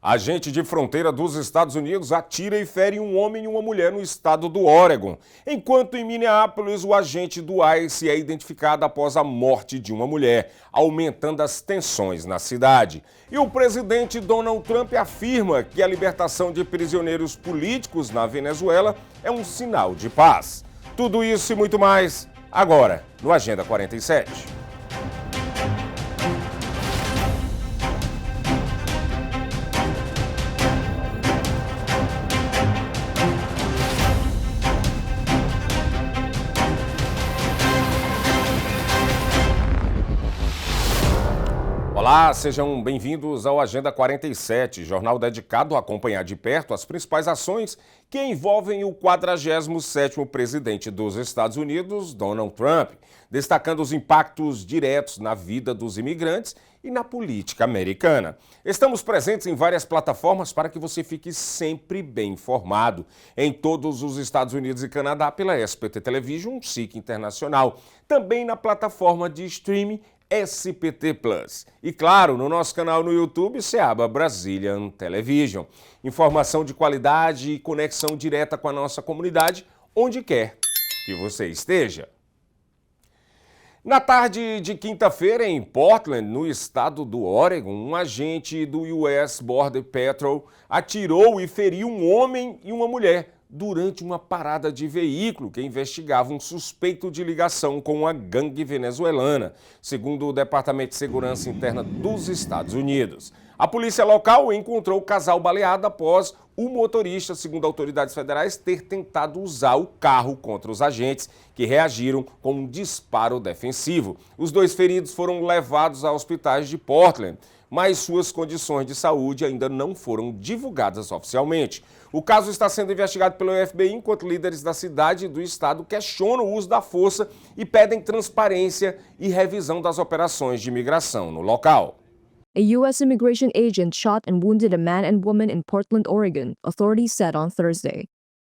Agente de fronteira dos Estados Unidos atira e fere um homem e uma mulher no estado do Oregon. Enquanto em Minneapolis, o agente do ICE é identificado após a morte de uma mulher, aumentando as tensões na cidade. E o presidente Donald Trump afirma que a libertação de prisioneiros políticos na Venezuela é um sinal de paz. Tudo isso e muito mais, agora no Agenda 47. Olá, sejam bem-vindos ao Agenda 47, jornal dedicado a acompanhar de perto as principais ações que envolvem o 47º presidente dos Estados Unidos, Donald Trump, destacando os impactos diretos na vida dos imigrantes e na política americana. Estamos presentes em várias plataformas para que você fique sempre bem informado. Em todos os Estados Unidos e Canadá pela SPT Television, SIC Internacional. Também na plataforma de streaming SPT Plus. E claro, no nosso canal no YouTube, Seaba Brazilian Television. Informação de qualidade e conexão direta com a nossa comunidade, onde quer que você esteja. Na tarde de quinta-feira, em Portland, no estado do Oregon, um agente do US Border Patrol atirou e feriu um homem e uma mulher durante uma parada de veículo que investigava um suspeito de ligação com uma gangue venezuelana, segundo o Departamento de Segurança Interna dos Estados Unidos. A polícia local encontrou o casal baleado após o motorista, segundo autoridades federais, ter tentado usar o carro contra os agentes, que reagiram com um disparo defensivo. Os dois feridos foram levados a hospitais de Portland, mas suas condições de saúde ainda não foram divulgadas oficialmente. O caso está sendo investigado pelo FBI, enquanto líderes da cidade e do estado questionam o uso da força e pedem transparência e revisão das operações de imigração no local. A U.S. immigration agent shot and wounded a man and woman in Portland, Oregon, authorities said on Thursday.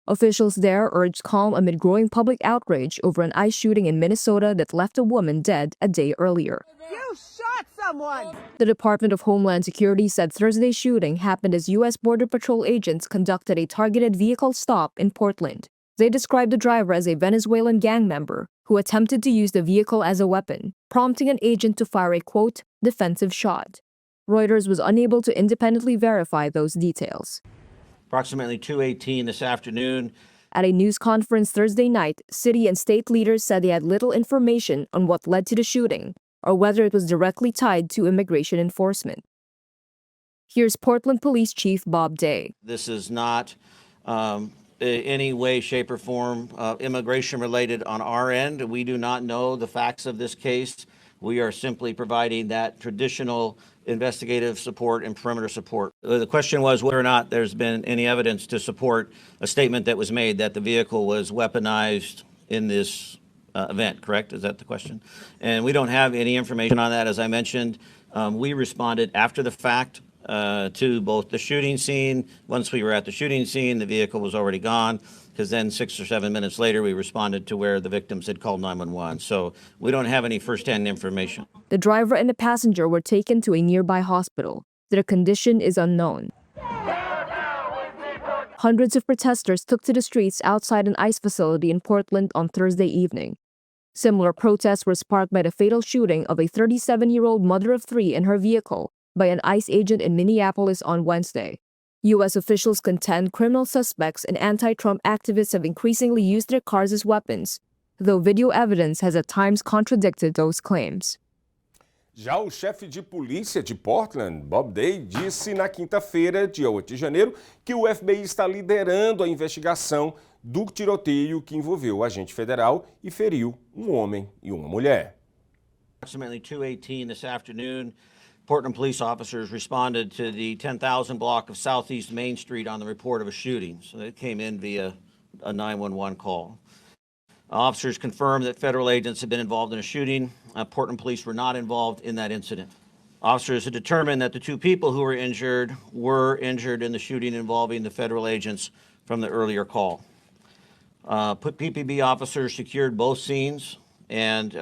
Officials there urged calm amid growing public outrage over an ICE shooting in Minnesota that left a woman dead a day earlier. You shot someone! The Department of Homeland Security said Thursday's shooting happened as U.S. Border Patrol agents conducted a targeted vehicle stop in Portland. They described the driver as a Venezuelan gang member who attempted to use the vehicle as a weapon, prompting an agent to fire a, quote, defensive shot. Reuters was unable to independently verify those details. Approximately 2:18 this afternoon. At a news conference Thursday night, city and state leaders said they had little information on what led to the shooting or whether it was directly tied to immigration enforcement. Here's Portland Police Chief Bob Day. This is not any way, shape, or form immigration related on our end. We do not know the facts of this case. We are simply providing that traditional investigative support and perimeter support. The question was whether or not there's been any evidence to support a statement that was made that the vehicle was weaponized in this event, correct? Is that the question? And we don't have any information on that. As I mentioned, we responded after the fact to both the shooting scene. Once we were at the shooting scene, the vehicle was already gone, because then 6 or 7 minutes later, we responded to where the victims had called 911. So we don't have any firsthand information. The driver and the passenger were taken to a nearby hospital. Their condition is unknown. Hundreds of protesters took to the streets outside an ICE facility in Portland on Thursday evening. Similar protests were sparked by the fatal shooting of a 37-year-old mother of 3 in her vehicle by an ICE agent in Minneapolis on Wednesday. U.S. officials contend criminal suspects and anti-Trump activists have increasingly used their cars as weapons, though video evidence has at times contradicted those claims. Já o chefe de polícia de Portland, Bob Day, disse na quinta-feira, dia 8 de janeiro, que o FBI está liderando a investigação do tiroteio que envolveu o agente federal e feriu um homem e uma mulher. Approximately 2:18 this afternoon, Portland police officers responded to the 10,000 block of Southeast Main Street on the report of a shooting. So it came in via a 911 call. Officers confirmed that federal agents had been involved in a shooting. Portland police were not involved in that incident. Officers had determined that the 2 people who were injured in the shooting involving the federal agents from the earlier call. PPB officers secured both scenes. And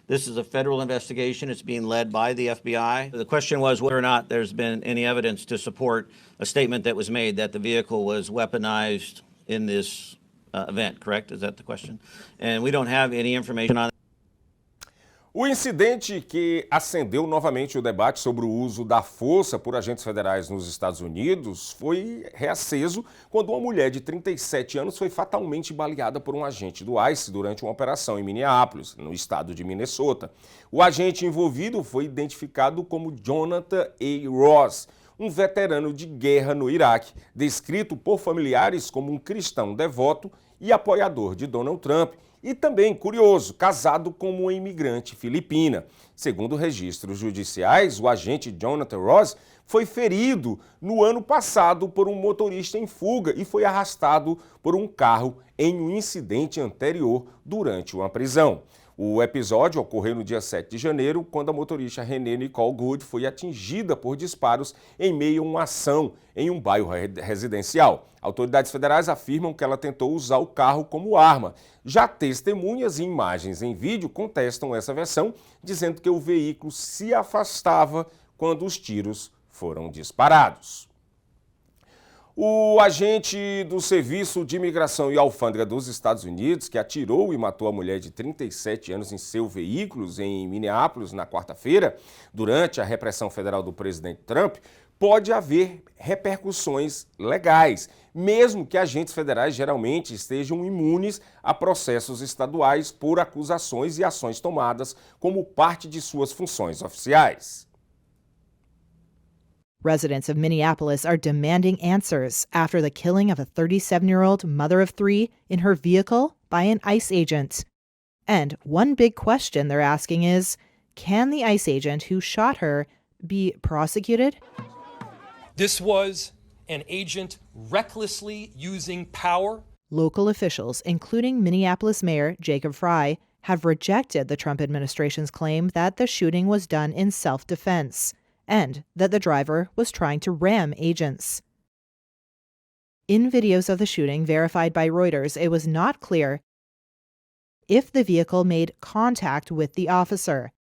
this is a federal investigation. It's being led by the FBI. The question was whether or not there's been any evidence to support a statement that was made that the vehicle was weaponized in this event, correct? Is that the question? And we don't have any information on. O incidente que acendeu novamente o debate sobre o uso da força por agentes federais nos Estados Unidos foi reaceso quando uma mulher de 37 anos foi fatalmente baleada por um agente do ICE durante uma operação em Minneapolis, no estado de Minnesota. O agente envolvido foi identificado como Jonathan A. Ross, um veterano de guerra no Iraque, descrito por familiares como um cristão devoto e apoiador de Donald Trump, e também, curioso, casado com uma imigrante filipina. Segundo registros judiciais, o agente Jonathan Ross foi ferido no ano passado por um motorista em fuga e foi arrastado por um carro em um incidente anterior durante uma prisão. O episódio ocorreu no dia 7 de janeiro, quando a motorista Renee Nicole Good foi atingida por disparos em meio a uma ação em um bairro residencial. Autoridades federais afirmam que ela tentou usar o carro como arma. Já testemunhas e imagens em vídeo contestam essa versão, dizendo que o veículo se afastava quando os tiros foram disparados. O agente do Serviço de Imigração e Alfândega dos Estados Unidos, que atirou e matou a mulher de 37 anos em seu veículo em Minneapolis na quarta-feira, durante a repressão federal do presidente Trump, pode haver repercussões legais, mesmo que agentes federais geralmente estejam imunes a processos estaduais por acusações e ações tomadas como parte de suas funções oficiais. Residents of Minneapolis are demanding answers after the killing of a 37-year-old mother of three in her vehicle by an ICE agent. And one big question they're asking is, can the ICE agent who shot her be prosecuted? This was an agent recklessly using power. Local officials, including Minneapolis Mayor Jacob Frey, have rejected the Trump administration's claim that the shooting was done in self-defense and that the driver was trying to ram agents. In videos of the shooting verified by Reuters, it was not clear if the vehicle made contact with the officer,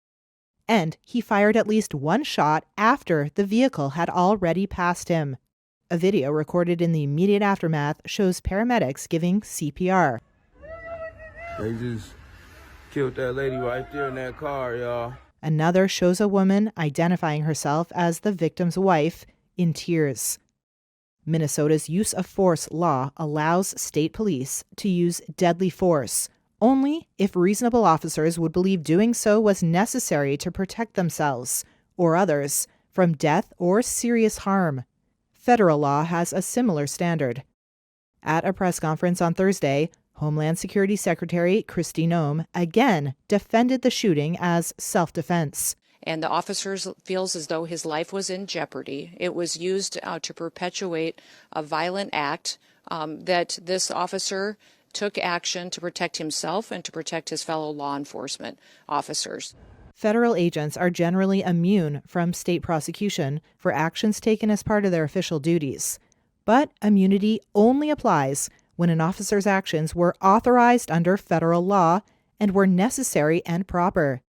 and he fired at least one shot after the vehicle had already passed him. A video recorded in the immediate aftermath shows paramedics giving CPR. They just killed that lady right there in that car, y'all. Another shows a woman identifying herself as the victim's wife in tears. Minnesota's use of force law allows state police to use deadly force only if reasonable officers would believe doing so was necessary to protect themselves or others from death or serious harm. Federal law has a similar standard. At a press conference on Thursday, Homeland Security Secretary Kristi Noem again defended the shooting as self-defense. And the officer feels as though his life was in jeopardy. It was used to perpetuate a violent act, that this officer took action to protect himself and to protect his fellow law enforcement officers. Federal agents are generally immune from state prosecution for actions taken as part of their official duties. But immunity only applies when an officer's actions were authorized under federal law and were necessary and proper.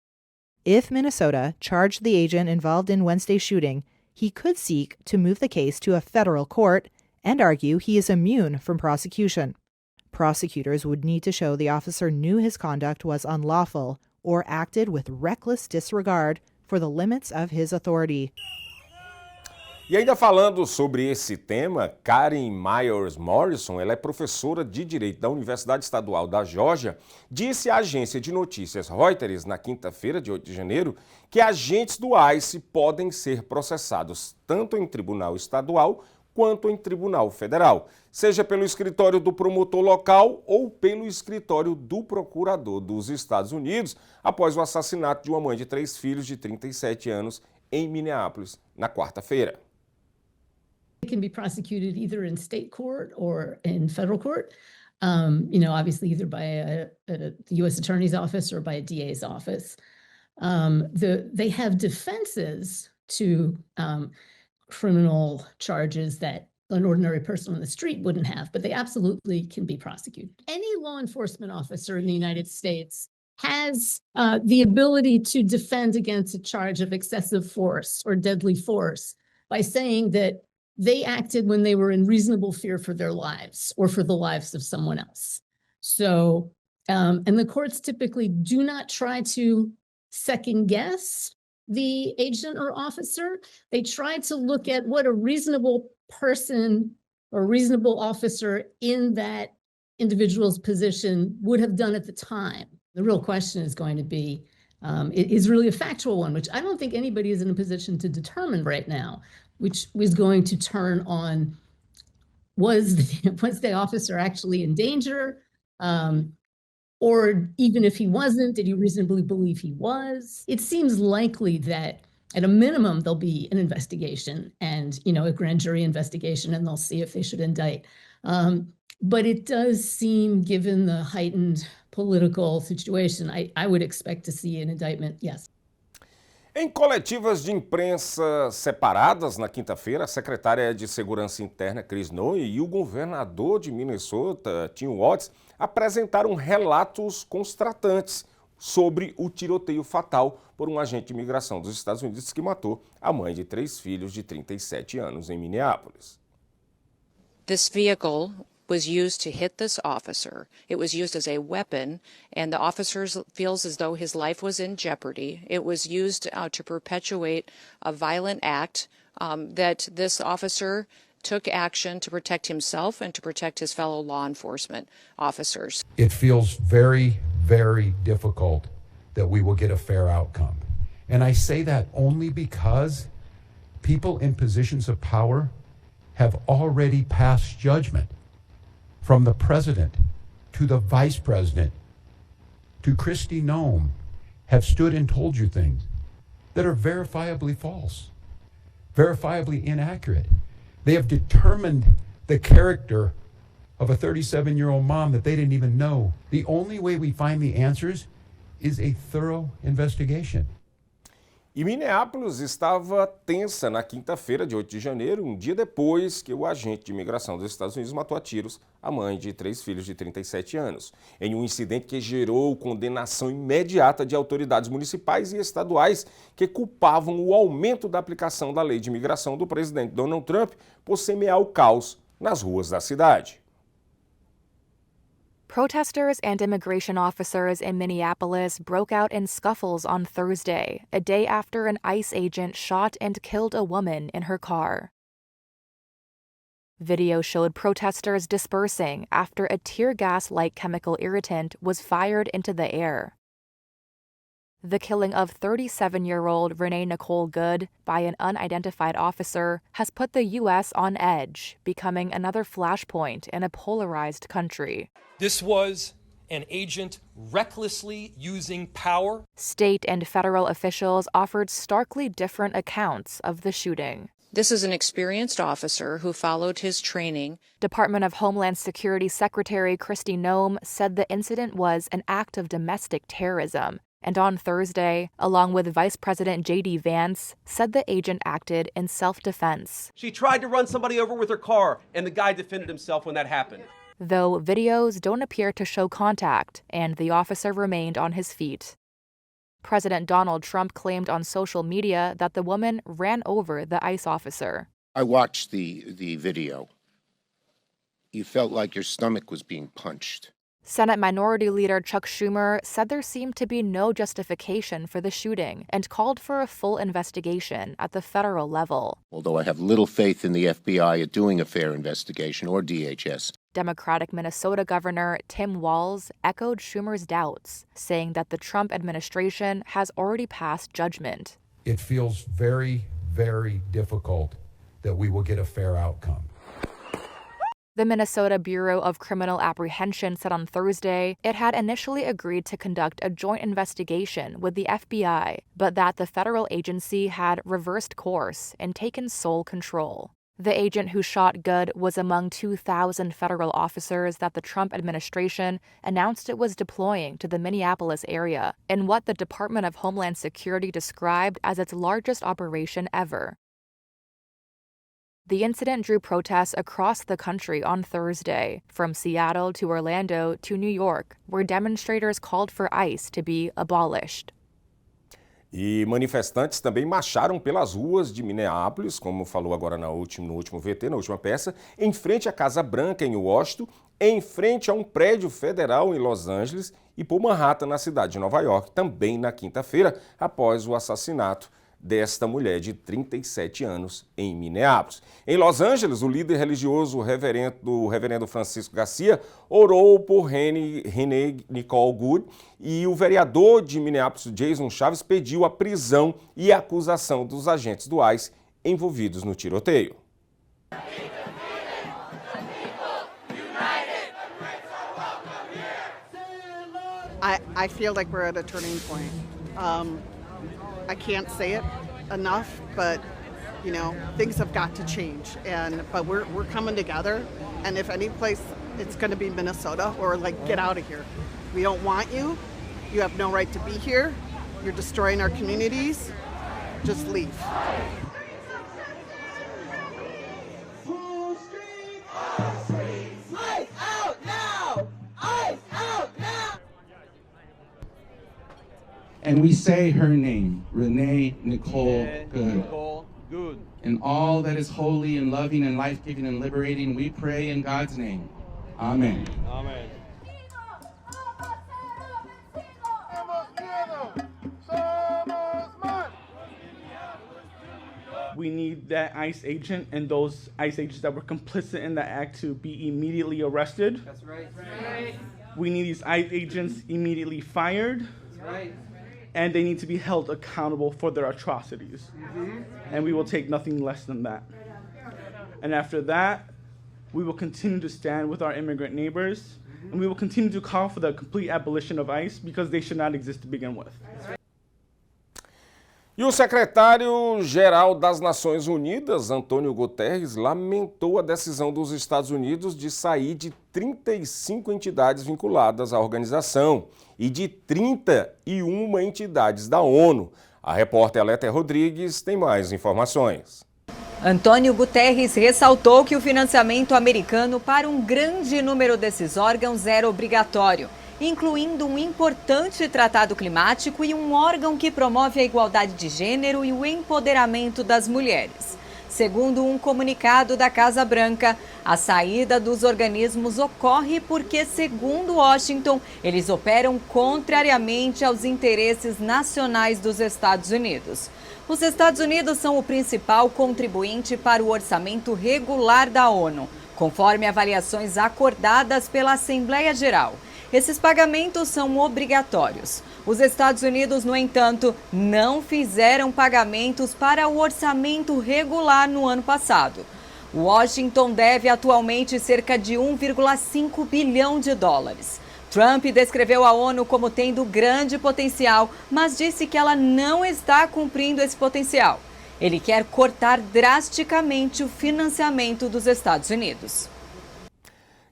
If Minnesota charged the agent involved in Wednesday's shooting, he could seek to move the case to a federal court and argue he is immune from prosecution. Prosecutors would need to show the officer knew his conduct was unlawful or acted with reckless disregard for the limits of his authority. E ainda falando sobre esse tema, Karen Myers Morrison, ela é professora de Direito da Universidade Estadual da Geórgia, disse à agência de notícias Reuters na quinta-feira, de 8 de janeiro, que agentes do ICE podem ser processados tanto em tribunal estadual quanto em tribunal federal, seja pelo escritório do promotor local ou pelo escritório do procurador dos Estados Unidos, após o assassinato de uma mãe de 3 filhos de 37 anos em Minneapolis, na quarta-feira. It can be prosecuted either in state court or in federal court, obviously either by a U.S. Attorney's Office or by a DA's office. They have defenses to criminal charges that an ordinary person on the street wouldn't have, but they absolutely can be prosecuted. Any law enforcement officer in the United States has the ability to defend against a charge of excessive force or deadly force by saying that they acted when they were in reasonable fear for their lives or for the lives of someone else. So, and the courts typically do not try to second guess the agent or officer. They try to look at what a reasonable person or reasonable officer in that individual's position would have done at the time. The real question is going to be, it is really a factual one, which I don't think anybody is in a position to determine right now, which was going to turn on, was the officer actually in danger? Or even if he wasn't, did he reasonably believe he was? It seems likely that at a minimum, there'll be an investigation and, a grand jury investigation, and they'll see if they should indict. But it does seem, given the heightened political situation, I would expect to see an indictment, yes. Em coletivas de imprensa separadas na quinta-feira, a secretária de Segurança Interna, Chris Noe, e o governador de Minnesota, Tim Walz, apresentaram relatos constratantes sobre o tiroteio fatal por um agente de imigração dos Estados Unidos que matou a mãe de 3 filhos de 37 anos em Minneapolis. This vehicle was used to hit this officer. It was used as a weapon, and the officer feels as though his life was in jeopardy. It was used to perpetuate a violent act that this officer took action to protect himself and to protect his fellow law enforcement officers. It feels very, very difficult that we will get a fair outcome. And I say that only because people in positions of power have already passed judgment. From the president to the vice president to Kristi Noem have stood and told you things that are verifiably false, verifiably inaccurate. They have determined the character of a 37-year-old mom that they didn't even know. The only way we find the answers is a thorough investigation. E Minneapolis estava tensa na quinta-feira de 8 de janeiro, um dia depois que o agente de imigração dos Estados Unidos matou a tiros a mãe de 3 filhos de 37 anos, em um incidente que gerou condenação imediata de autoridades municipais e estaduais que culpavam o aumento da aplicação da lei de imigração do presidente Donald Trump por semear o caos nas ruas da cidade. Protesters and immigration officers in Minneapolis broke out in scuffles on Thursday, a day after an ICE agent shot and killed a woman in her car. Video showed protesters dispersing after a tear gas-like chemical irritant was fired into the air. The killing of 37-year-old Renee Nicole Good by an unidentified officer has put the U.S. on edge, becoming another flashpoint in a polarized country. This was an agent recklessly using power. State and federal officials offered starkly different accounts of the shooting. This is an experienced officer who followed his training. Department of Homeland Security Secretary Kristi Noem said the incident was an act of domestic terrorism. And on Thursday, along with Vice President J.D. Vance, said the agent acted in self-defense. She tried to run somebody over with her car, and the guy defended himself when that happened. Though videos don't appear to show contact, and the officer remained on his feet. President Donald Trump claimed on social media that the woman ran over the ICE officer. I watched the video. You felt like your stomach was being punched. Senate Minority Leader Chuck Schumer said there seemed to be no justification for the shooting and called for a full investigation at the federal level. Although I have little faith in the FBI at doing a fair investigation, or DHS. Democratic Minnesota Governor Tim Walz echoed Schumer's doubts, saying that the Trump administration has already passed judgment. It feels very, very difficult that we will get a fair outcome. The Minnesota Bureau of Criminal Apprehension said on Thursday it had initially agreed to conduct a joint investigation with the FBI, but that the federal agency had reversed course and taken sole control. The agent who shot Good was among 2,000 federal officers that the Trump administration announced it was deploying to the Minneapolis area in what the Department of Homeland Security described as its largest operation ever. The incident drew protests across the country on Thursday, from Seattle to Orlando to New York, where demonstrators called for ICE to be abolished. E manifestantes também marcharam pelas ruas de Minneapolis, como falou agora no último VT, na última peça, em frente à Casa Branca, em Washington, em frente a um prédio federal em Los Angeles e por Manhattan, na cidade de Nova York, também na quinta-feira, após o assassinato desta mulher de 37 anos em Minneapolis. Em Los Angeles, o líder religioso, o reverendo Francisco Garcia, orou por Renee Nicole Good e o vereador de Minneapolis, Jason Chaves, pediu a prisão e a acusação dos agentes do ICE envolvidos no tiroteio. I feel like we're at a turning point. I can't say it enough, but you know, things have got to change. But we're coming together, and if any place, it's going to be Minnesota, or like, get out of here. We don't want you. You have no right to be here. You're destroying our communities. Just leave. And we say her name, Renee Nicole Good. And all that is holy and loving and life-giving and liberating, we pray in God's name. Amen. Amen. We need that ICE agent and those ICE agents that were complicit in that act to be immediately arrested. That's right. Right. We need these ICE agents immediately fired. That's right. And they need to be held accountable for their atrocities. And we will take nothing less than that. And after that, we will continue to stand with our immigrant neighbors, and we will continue to call for the complete abolition of ICE because they should not exist to begin with. E o secretário-geral das Nações Unidas, Antônio Guterres, lamentou a decisão dos Estados Unidos de sair de 35 entidades vinculadas à organização e de 31 entidades da ONU. A repórter Aleta Rodrigues tem mais informações. Antônio Guterres ressaltou que o financiamento americano para um grande número desses órgãos era obrigatório, incluindo um importante tratado climático e um órgão que promove a igualdade de gênero e o empoderamento das mulheres. Segundo um comunicado da Casa Branca, a saída dos organismos ocorre porque, segundo Washington, eles operam contrariamente aos interesses nacionais dos Estados Unidos. Os Estados Unidos são o principal contribuinte para o orçamento regular da ONU, conforme avaliações acordadas pela Assembleia Geral. Esses pagamentos são obrigatórios. Os Estados Unidos, no entanto, não fizeram pagamentos para o orçamento regular no ano passado. Washington deve atualmente cerca de 1,5 bilhão de dólares. Trump descreveu a ONU como tendo grande potencial, mas disse que ela não está cumprindo esse potencial. Ele quer cortar drasticamente o financiamento dos Estados Unidos.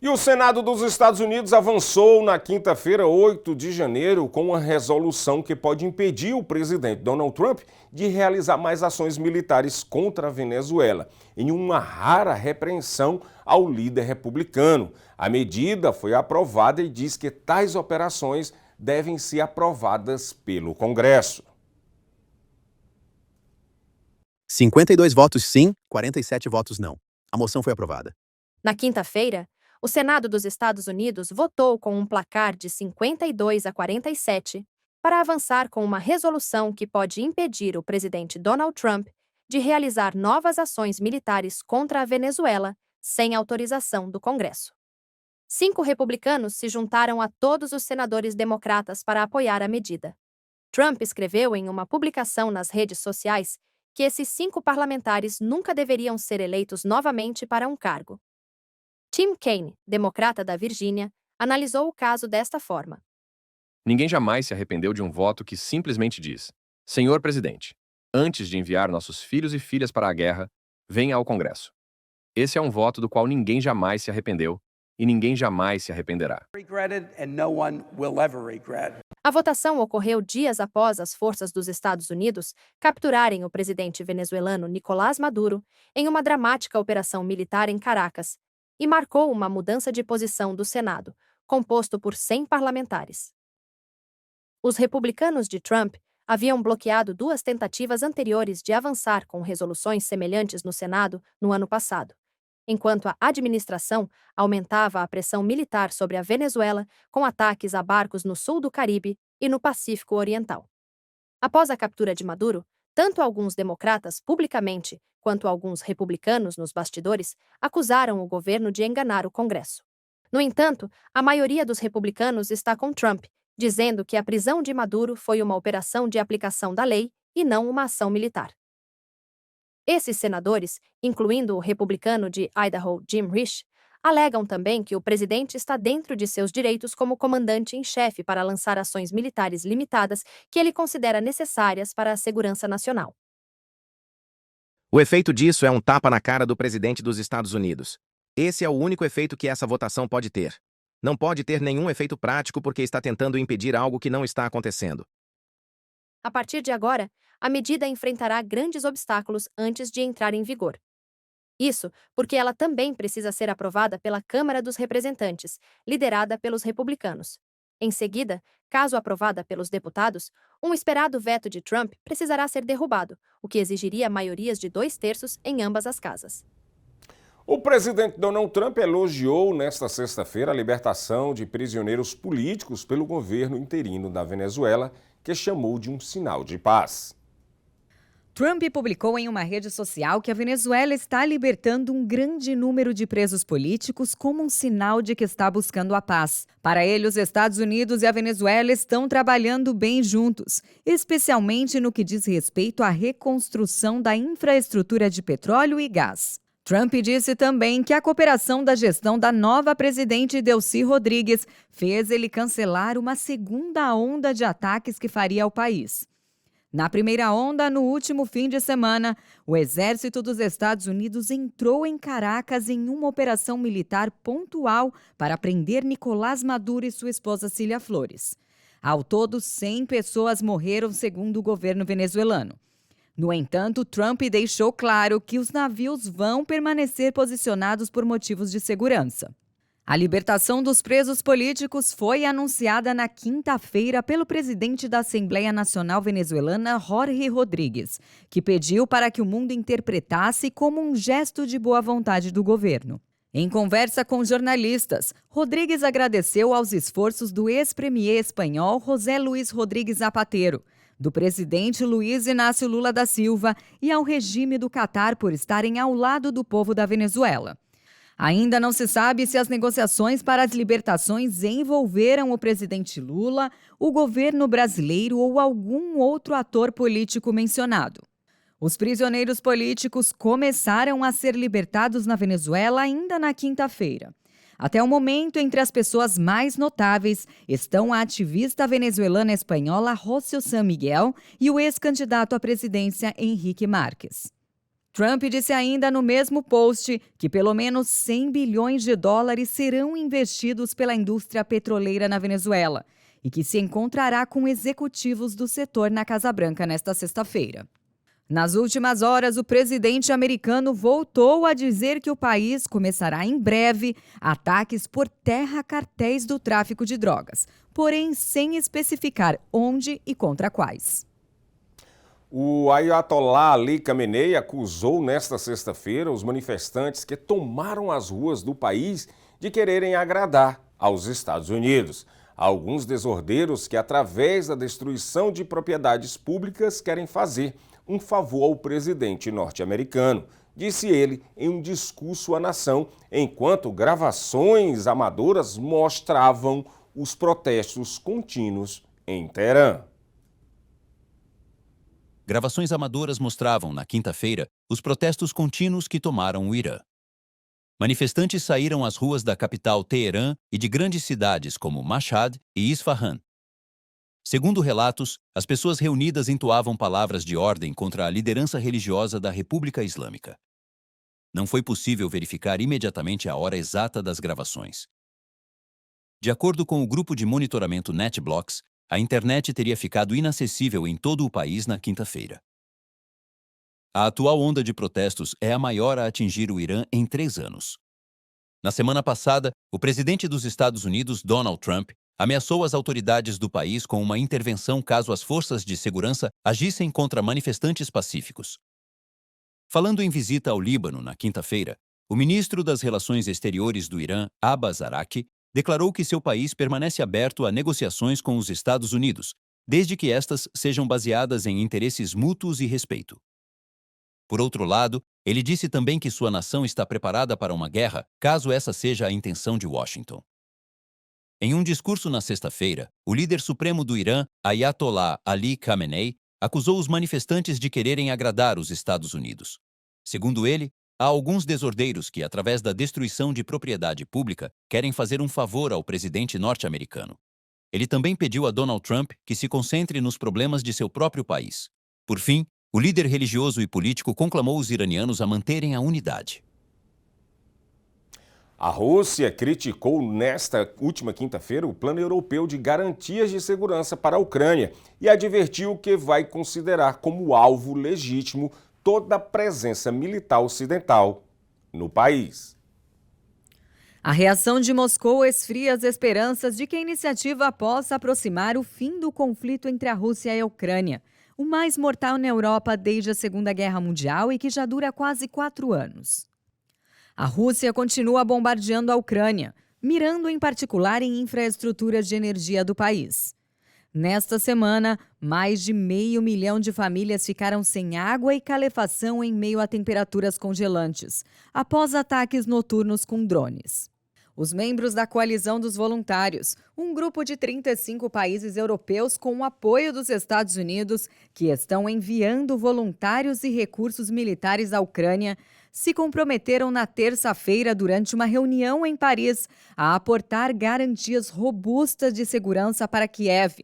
E o Senado dos Estados Unidos avançou na quinta-feira, 8 de janeiro, com uma resolução que pode impedir o presidente Donald Trump de realizar mais ações militares contra a Venezuela, em uma rara repreensão ao líder republicano. A medida foi aprovada e diz que tais operações devem ser aprovadas pelo Congresso. 52 votos sim, 47 votos não. A moção foi aprovada. Na quinta-feira, o Senado dos Estados Unidos votou com um placar de 52 a 47 para avançar com uma resolução que pode impedir o presidente Donald Trump de realizar novas ações militares contra a Venezuela sem autorização do Congresso. 5 republicanos se juntaram a todos os senadores democratas para apoiar a medida. Trump escreveu em uma publicação nas redes sociais que esses 5 parlamentares nunca deveriam ser eleitos novamente para um cargo. Tim Kaine, democrata da Virgínia, analisou o caso desta forma. Ninguém jamais se arrependeu de um voto que simplesmente diz: Senhor Presidente, antes de enviar nossos filhos e filhas para a guerra, venha ao Congresso. Esse é um voto do qual ninguém jamais se arrependeu e ninguém jamais se arrependerá. A votação ocorreu dias após as forças dos Estados Unidos capturarem o presidente venezuelano Nicolás Maduro em uma dramática operação militar em Caracas e marcou uma mudança de posição do Senado, composto por 100 parlamentares. Os republicanos de Trump haviam bloqueado 2 tentativas anteriores de avançar com resoluções semelhantes no Senado no ano passado, enquanto a administração aumentava a pressão militar sobre a Venezuela com ataques a barcos no sul do Caribe e no Pacífico Oriental. Após a captura de Maduro, tanto alguns democratas publicamente quanto alguns republicanos nos bastidores acusaram o governo de enganar o Congresso. No entanto, a maioria dos republicanos está com Trump, dizendo que a prisão de Maduro foi uma operação de aplicação da lei e não uma ação militar. Esses senadores, incluindo o republicano de Idaho Jim Risch, alegam também que o presidente está dentro de seus direitos como comandante em chefe para lançar ações militares limitadas que ele considera necessárias para a segurança nacional. O efeito disso é um tapa na cara do presidente dos Estados Unidos. Esse é o único efeito que essa votação pode ter. Não pode ter nenhum efeito prático porque está tentando impedir algo que não está acontecendo. A partir de agora, a medida enfrentará grandes obstáculos antes de entrar em vigor. Isso porque ela também precisa ser aprovada pela Câmara dos Representantes, liderada pelos republicanos. Em seguida, caso aprovada pelos deputados, um esperado veto de Trump precisará ser derrubado, o que exigiria maiorias de 2/3 em ambas as casas. O presidente Donald Trump elogiou nesta sexta-feira a libertação de prisioneiros políticos pelo governo interino da Venezuela, que chamou de um sinal de paz. Trump publicou em uma rede social que a Venezuela está libertando um grande número de presos políticos como um sinal de que está buscando a paz. Para ele, os Estados Unidos e a Venezuela estão trabalhando bem juntos, especialmente no que diz respeito à reconstrução da infraestrutura de petróleo e gás. Trump disse também que a cooperação da gestão da nova presidente Delcy Rodrigues fez ele cancelar uma segunda onda de ataques que faria ao país. Na primeira onda, no último fim de semana, o exército dos Estados Unidos entrou em Caracas em uma operação militar pontual para prender Nicolás Maduro e sua esposa Cília Flores. Ao todo, 100 pessoas morreram, segundo o governo venezuelano. No entanto, Trump deixou claro que os navios vão permanecer posicionados por motivos de segurança. A libertação dos presos políticos foi anunciada na quinta-feira pelo presidente da Assembleia Nacional Venezuelana, Jorge Rodríguez, que pediu para que o mundo interpretasse como um gesto de boa vontade do governo. Em conversa com jornalistas, Rodríguez agradeceu aos esforços do ex-premier espanhol José Luis Rodríguez Zapatero, do presidente Luiz Inácio Lula da Silva e ao regime do Catar por estarem ao lado do povo da Venezuela. Ainda não se sabe se as negociações para as libertações envolveram o presidente Lula, o governo brasileiro ou algum outro ator político mencionado. Os prisioneiros políticos começaram a ser libertados na Venezuela ainda na quinta-feira. Até o momento, entre as pessoas mais notáveis estão a ativista venezuelana espanhola Rocio San Miguel e o ex-candidato à presidência Henrique Marques. Trump disse ainda no mesmo post que pelo menos 100 bilhões de dólares serão investidos pela indústria petroleira na Venezuela e que se encontrará com executivos do setor na Casa Branca nesta sexta-feira. Nas últimas horas, o presidente americano voltou a dizer que o país começará em breve ataques por terra a cartéis do tráfico de drogas, porém sem especificar onde e contra quais. O Ayatollah Ali Khamenei acusou nesta sexta-feira os manifestantes que tomaram as ruas do país de quererem agradar aos Estados Unidos. Alguns desordeiros que, através da destruição de propriedades públicas, querem fazer um favor ao presidente norte-americano, disse ele em um discurso à nação, enquanto gravações amadoras mostravam os protestos contínuos em Teherã. Gravações amadoras mostravam, na quinta-feira, os protestos contínuos que tomaram o Irã. Manifestantes saíram às ruas da capital Teherã e de grandes cidades como Mashhad e Isfahan. Segundo relatos, as pessoas reunidas entoavam palavras de ordem contra a liderança religiosa da República Islâmica. Não foi possível verificar imediatamente a hora exata das gravações. De acordo com o grupo de monitoramento NetBlocks, a internet teria ficado inacessível em todo o país na quinta-feira. A atual onda de protestos é a maior a atingir o Irã em 3 anos. Na semana passada, o presidente dos Estados Unidos, Donald Trump, ameaçou as autoridades do país com uma intervenção caso as forças de segurança agissem contra manifestantes pacíficos. Falando em visita ao Líbano na quinta-feira, o ministro das Relações Exteriores do Irã, Abbas Araqi, declarou que seu país permanece aberto a negociações com os Estados Unidos, desde que estas sejam baseadas em interesses mútuos e respeito. Por outro lado, ele disse também que sua nação está preparada para uma guerra, caso essa seja a intenção de Washington. Em um discurso na sexta-feira, o líder supremo do Irã, Ayatollah Ali Khamenei, acusou os manifestantes de quererem agradar os Estados Unidos. Segundo ele, há alguns desordeiros que, através da destruição de propriedade pública, querem fazer um favor ao presidente norte-americano. Ele também pediu a Donald Trump que se concentre nos problemas de seu próprio país. Por fim, o líder religioso e político conclamou os iranianos a manterem a unidade. A Rússia criticou nesta última quinta-feira o plano europeu de garantias de segurança para a Ucrânia e advertiu que vai considerar como alvo legítimo toda a presença militar ocidental no país. A reação de Moscou esfria as esperanças de que a iniciativa possa aproximar o fim do conflito entre a Rússia e a Ucrânia, o mais mortal na Europa desde a Segunda Guerra Mundial e que já dura quase 4 anos. A Rússia continua bombardeando a Ucrânia, mirando em particular em infraestruturas de energia do país. Nesta semana, mais de 500 mil de famílias ficaram sem água e calefação em meio a temperaturas congelantes, após ataques noturnos com drones. Os membros da Coalizão dos Voluntários, um grupo de 35 países europeus com o apoio dos Estados Unidos, que estão enviando voluntários e recursos militares à Ucrânia, se comprometeram na terça-feira, durante uma reunião em Paris, a aportar garantias robustas de segurança para Kiev,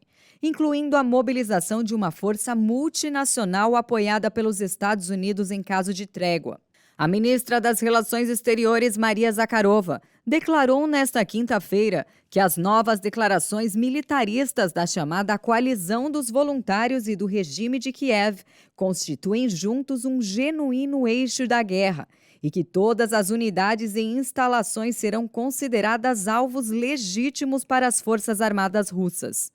incluindo a mobilização de uma força multinacional apoiada pelos Estados Unidos em caso de trégua. A ministra das Relações Exteriores, Maria Zakharova, declarou nesta quinta-feira que as novas declarações militaristas da chamada Coalizão dos Voluntários e do regime de Kiev constituem juntos um genuíno eixo da guerra e que todas as unidades e instalações serão consideradas alvos legítimos para as Forças Armadas russas.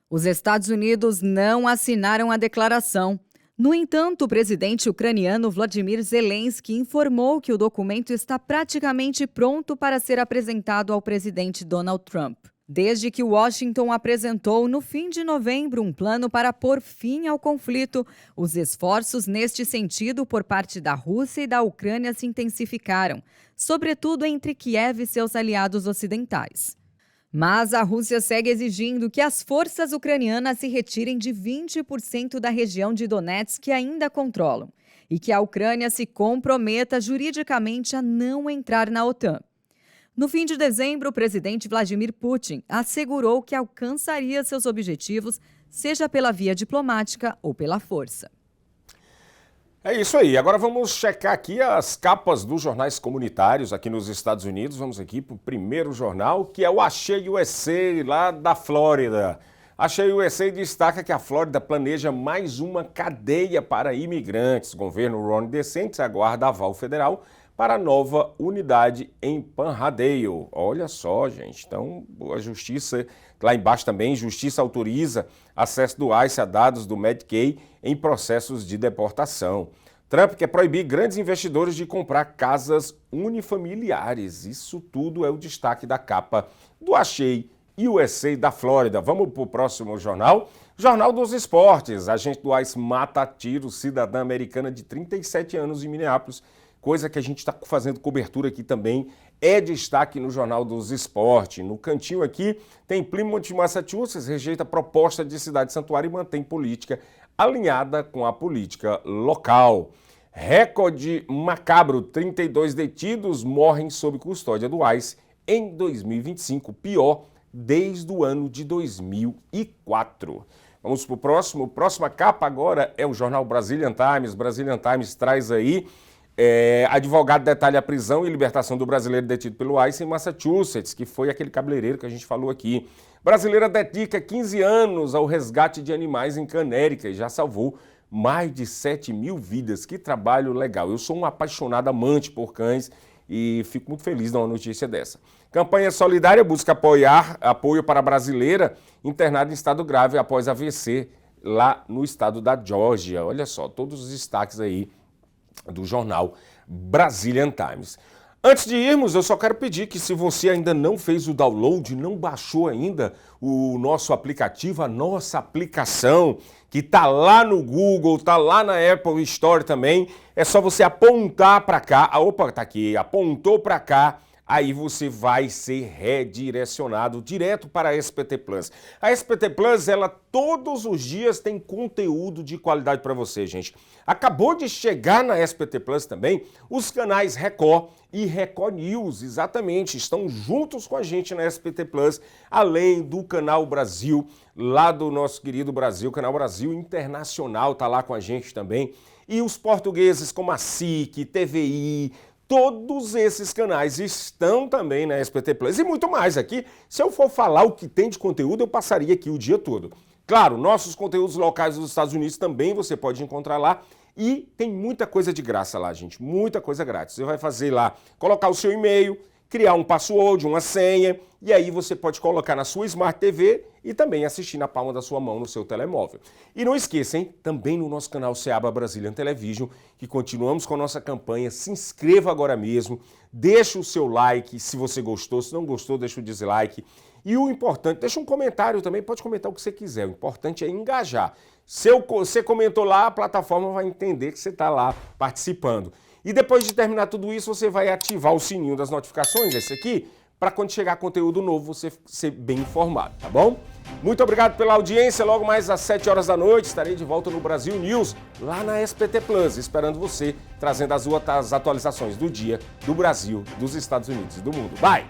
Os Estados Unidos não assinaram a declaração. No entanto, o presidente ucraniano Volodymyr Zelensky informou que o documento está praticamente pronto para ser apresentado ao presidente Donald Trump. Desde que Washington apresentou, no fim de novembro, um plano para pôr fim ao conflito, os esforços neste sentido por parte da Rússia e da Ucrânia se intensificaram, sobretudo entre Kiev e seus aliados ocidentais. Mas a Rússia segue exigindo que as forças ucranianas se retirem de 20% da região de Donetsk que ainda controlam e que a Ucrânia se comprometa juridicamente a não entrar na OTAN. No fim de dezembro, o presidente Vladimir Putin assegurou que alcançaria seus objetivos, seja pela via diplomática ou pela força. É isso aí. Agora vamos checar aqui as capas dos jornais comunitários aqui nos Estados Unidos. Vamos aqui para o primeiro jornal, que é o Achei USA, lá da Flórida. Achei USA destaca que a Flórida planeja mais uma cadeia para imigrantes. O governo Ron DeSantis aguarda aval federal para a nova unidade em Panhandale. Olha só, gente. Então, a justiça, lá embaixo também, justiça autoriza acesso do ICE a dados do Medicaid em processos de deportação. Trump quer proibir grandes investidores de comprar casas unifamiliares. Isso tudo é o destaque da capa do Achei USA da Flórida. Vamos para o próximo jornal. Jornal dos Esportes. Agente do ICE mata a tiro cidadã americana de 37 anos em Minneapolis. Coisa que a gente está fazendo cobertura aqui também, é destaque no Jornal dos Esportes. No cantinho aqui tem Plymouth, Massachusetts, rejeita a proposta de cidade santuário e mantém política alinhada com a política local. Recorde macabro, 32 detidos morrem sob custódia do ICE em 2025, pior desde o ano de 2004. Vamos para o próximo. Próxima capa agora é o jornal Brazilian Times. Brazilian Times traz aí Advogado detalha a prisão e libertação do brasileiro detido pelo ICE em Massachusetts, que foi aquele cabeleireiro que a gente falou aqui. Brasileira dedica 15 anos ao resgate de animais em Canérica e já salvou mais de 7 mil vidas. Que trabalho legal. Eu sou um apaixonado amante por cães e fico muito feliz de uma notícia dessa. Campanha solidária busca apoio para a brasileira internada em estado grave após AVC lá no estado da Geórgia. Olha só, todos os destaques aí do jornal Brazilian Times. Antes de irmos, eu só quero pedir que se você ainda não fez o download, não baixou ainda o nosso aplicativo, a nossa aplicação, que está lá no Google, está lá na Apple Store também, é só você apontar para cá, opa, tá aqui, apontou para cá, aí você vai ser redirecionado direto para a SPT Plus. A SPT Plus, ela todos os dias tem conteúdo de qualidade para você, gente. Acabou de chegar na SPT Plus também os canais Record e Record News, exatamente, estão juntos com a gente na SPT Plus, além do Canal Brasil, lá do nosso querido Brasil, Canal Brasil Internacional, tá lá com a gente também. E os portugueses como a SIC, TVI, todos esses canais estão também na SPT Plus e muito mais aqui. Se eu for falar o que tem de conteúdo, eu passaria aqui o dia todo. Claro, nossos conteúdos locais dos Estados Unidos também você pode encontrar lá e tem muita coisa de graça lá, gente, muita coisa grátis. Você vai fazer lá, colocar o seu e-mail, criar um password, uma senha, e aí você pode colocar na sua Smart TV e também assistir na palma da sua mão no seu telemóvel. E não esqueça, hein, também no nosso canal Seaba Brazilian Television, que continuamos com a nossa campanha, se inscreva agora mesmo, deixa o seu like se você gostou, se não gostou, deixa o dislike. E o importante, deixa um comentário também, pode comentar o que você quiser, o importante é engajar. Se você comentou lá, a plataforma vai entender que você está lá participando. E depois de terminar tudo isso, você vai ativar o sininho das notificações, esse aqui, para quando chegar conteúdo novo, você ser bem informado, tá bom? Muito obrigado pela audiência, logo mais às 7 horas da noite, estarei de volta no Brasil News, lá na SPT Plus, esperando você, trazendo as atualizações do dia, do Brasil, dos Estados Unidos e do mundo. Bye!